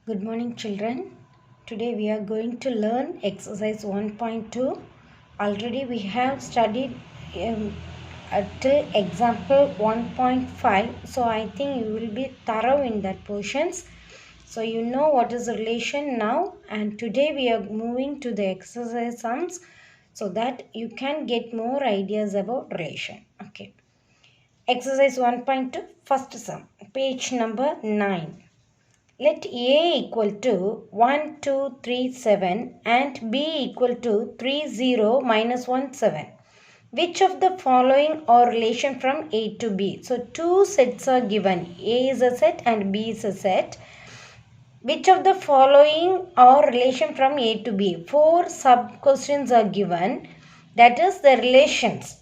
Good morning, children. Today we are going to learn exercise 1.2. Already we have studied till example 1.5. So I think you will be thorough in that portions. So you know what is the relation now. And today we are moving to the exercise sums so that you can get more ideas about relation. Okay. Exercise 1.2 first sum. Page number 9. Let A equal to 1, 2, 3, 7 and B equal to 3, 0, minus 1, 7. Which of the following are relation from A to B? So, two sets are given. A is a set and B is a set. Which of the following are relation from A to B? Four sub-questions are given. That is the relations.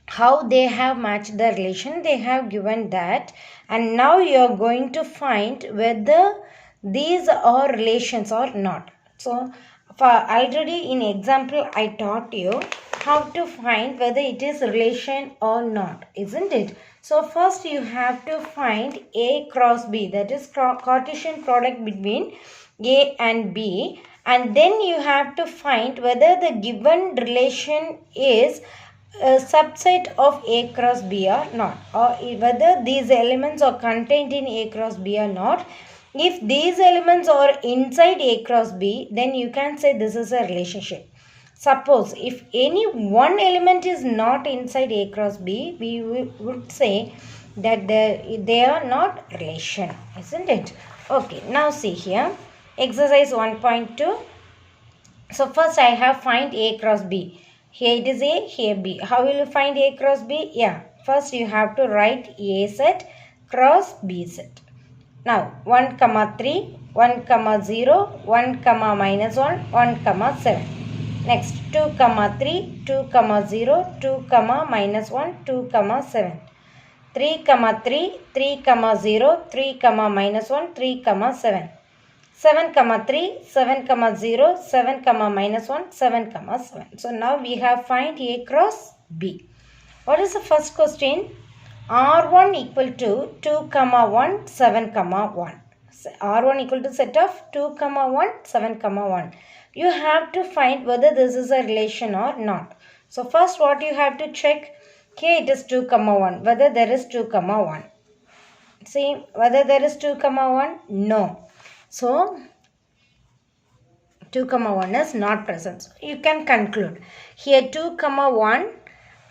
How they have matched the relation, they have given that, and now you are going to find whether these are relations or not. So for already in example I taught you how to find whether it is relation or not, isn't it? So first you have to find A cross B, that is Cartesian product between A and B, and then you have to find whether the given relation is a subset of A cross B or not, or whether these elements are contained in A cross B or not. If these elements are inside A cross B, then you can say this is a relationship. Suppose if any one element is not inside A cross B, we would say that they are not relation, isn't it? Okay, now see here, exercise 1.2. So first I have find A cross B. Here it is A, here B. How will you find A cross B? Yeah, first you have to write A set cross B set. Now 1, 3, 1, 0, 1, minus 1, 1, 7. Next 2, 3, 2, 0, 2, minus 1, 2, 7. 3, 3, 3, 0, 3, minus 1, 3, 7. 7, 3, 7, 0, 7, minus 1, 7, 7. So now we have find A cross B. What is the first question? R1 equal to 2, 1, 7, 1. R1 equal to set of 2, 1, 7, 1. You have to find whether this is a relation or not. So first what you have to check, here it is 2, 1, whether there is 2, 1. See whether there is 2, 1? No. So 2, 1 is not present. So you can conclude. Here 2, 1.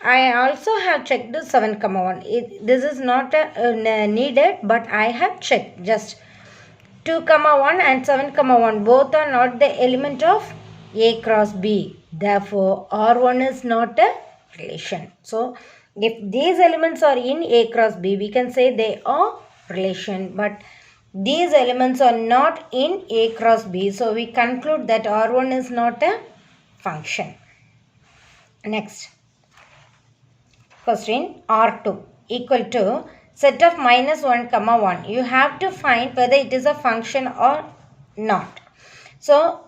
I also have checked the 7, 1. This is not needed, but I have checked. Just 2, 1 and 7, 1. Both are not the element of A cross B. Therefore, R1 is not a relation. So, if these elements are in A cross B, we can say they are relation. But these elements are not in A cross B. So, we conclude that R1 is not a function. Next. Question R2 equal to set of minus 1, 1. You have to find whether it is a function or not. So,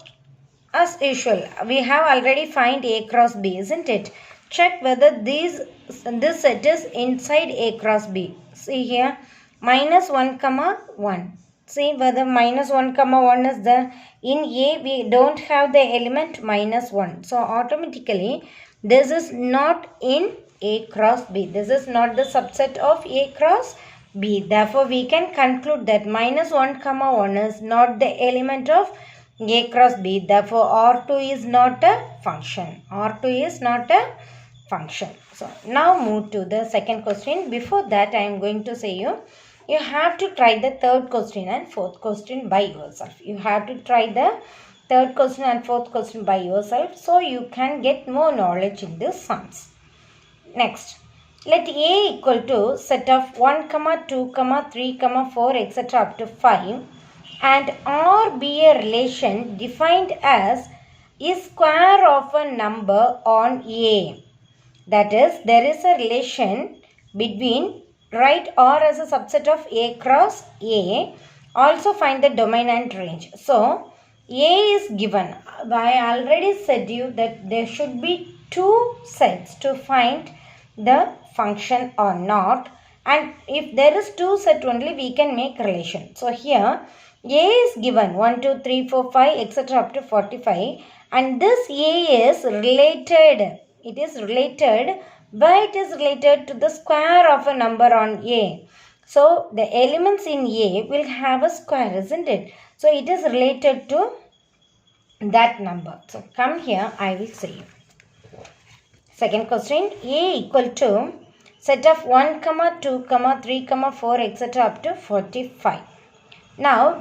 as usual, we have already find A cross B, isn't it? Check whether this set is inside A cross B. See here, minus 1, 1. See whether minus 1, 1 is there. In A, we don't have the element minus 1. So, automatically, this is not in A cross B. This is not the subset of A cross B. Therefore, we can conclude that minus 1, 1 is not the element of A cross B. Therefore, R2 is not a function. R2 is not a function. So, now move to the second question. Before that, I am going to say you have to try the third question and fourth question by yourself. You have to try the third question and fourth question by yourself, so you can get more knowledge in these sums. Next, let A equal to set of 1, 2, 3, 4, etc. up to 5 and R be a relation defined as is square of a number on A. That is, there is a relation between, write R as a subset of A cross A. Also find the domain and range. So, A is given. I already said you that there should be two sets to find the function or not. And if there is 2 set only, we can make relation. So here A is given 1, 2, 3, 4, 5, etc. up to 45. And this A is related. It is related. Why it is related to the square of a number on A? So the elements in A will have a square, isn't it? So it is related to that number. So come here, I will say. Second question, A equal to set of 1, 2, 3, 4, etc. up to 45. Now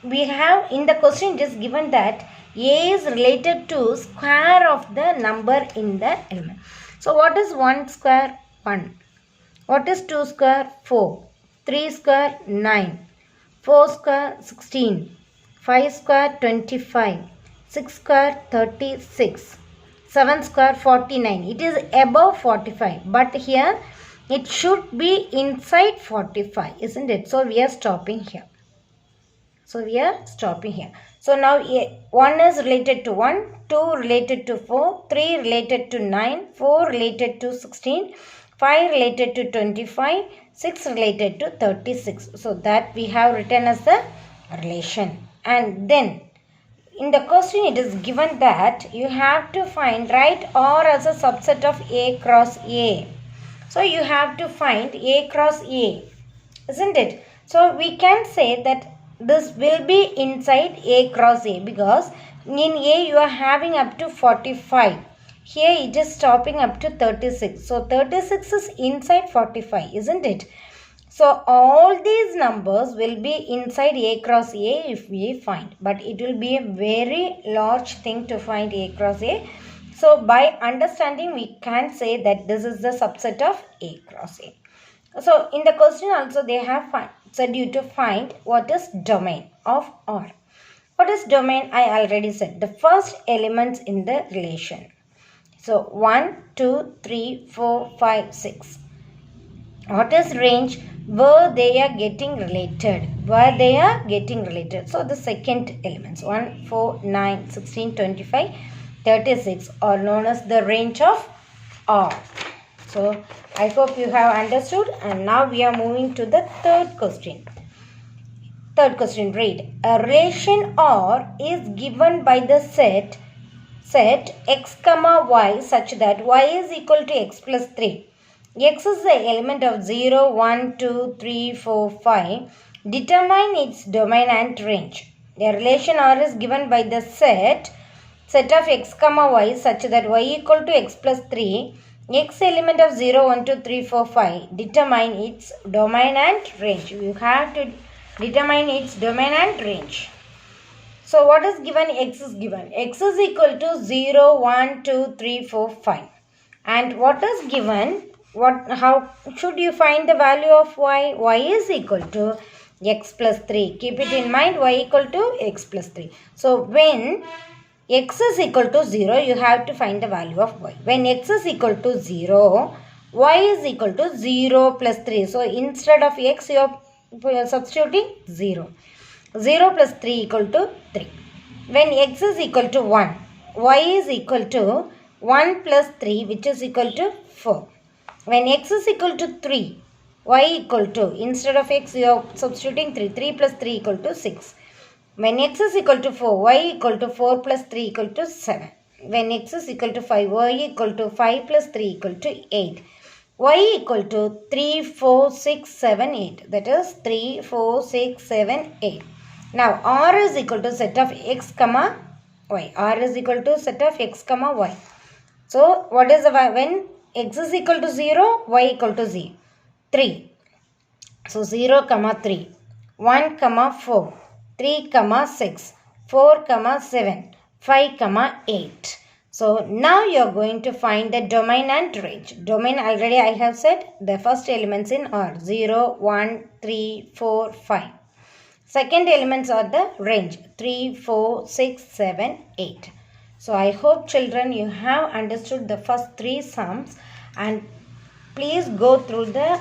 we have in the question just given that A is related to square of the number in the element. So what is 1 square? 1. What is 2 square? 4. 3 square? 9. 4 square? 16. 5 square? 25. 6 square? 36. 7 square? 49. It is above 45. But here it should be inside 45, isn't it? So we are stopping here. So now 1 is related to 1, 2 related to 4, 3 related to 9, 4 related to 16, 5 related to 25, 6 related to 36. So that we have written as the relation. And then in the question it is given that you have to find right or as a subset of A cross A. So you have to find A cross A, isn't it? So we can say that this will be inside A cross A because in A you are having up to 45. Here it is stopping up to 36. So 36 is inside 45, isn't it? So all these numbers will be inside A cross A if we find. But it will be a very large thing to find A cross A. So by understanding we can say that this is the subset of A cross A. So in the question also they have said you to find what is domain of R. What is domain? I already said the first elements in the relation. So 1, 2, 3, 4, 5, 6. What is range? Where they are getting related. So the second elements 1, 4, 9, 16, 25, 36 are known as the range of R. So I hope you have understood, and now we are moving to the third question. Third question, read. A relation R is given by the set x comma y such that y is equal to x plus 3. X is the element of 0, 1, 2, 3, 4, 5. Determine its domain and range. A relation R is given by the set of x comma y such that y equal to x plus 3. X element of 0, 1, 2, 3, 4, 5. Determine its domain and range. You have to determine its domain and range. So what is given? X is given. X is equal to 0, 1, 2, 3, 4, 5. And what is given? How should you find the value of y? Y is equal to x plus 3. Keep it in mind, y equal to x plus 3. So when x is equal to 0, you have to find the value of y. When x is equal to 0, y is equal to 0 plus 3. So instead of x, you are substituting 0. 0 plus 3 equal to 3. When x is equal to 1, y is equal to 1 plus 3, which is equal to 4. When x is equal to 3, y equal to, instead of x, you are substituting 3. 3 plus 3 equal to 6. When x is equal to 4, y equal to 4 plus 3 equal to 7. When x is equal to 5, y equal to 5 plus 3 equal to 8. Y equal to 3, 4, 6, 7, 8. That is 3, 4, 6, 7, 8. Now R is equal to set of x comma y. R is equal to set of x comma y. So what is the when x is equal to 0, y equal to 3. So 0 comma 3, 1 comma 4, 3 comma 6, 4 comma 7, 5 comma 8. So now you are going to find the domain and range. Domain already I have said the first elements in are 0, 1, 3, 4, 5. Second elements are the range 3, 4, 6, 7, 8. So I hope children you have understood the first 3 sums, and please go through the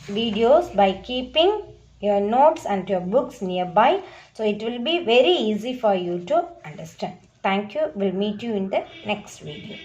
videos by keeping your notes and your books nearby. So it will be very easy for you to understand. Thank you. We'll meet you in the next video.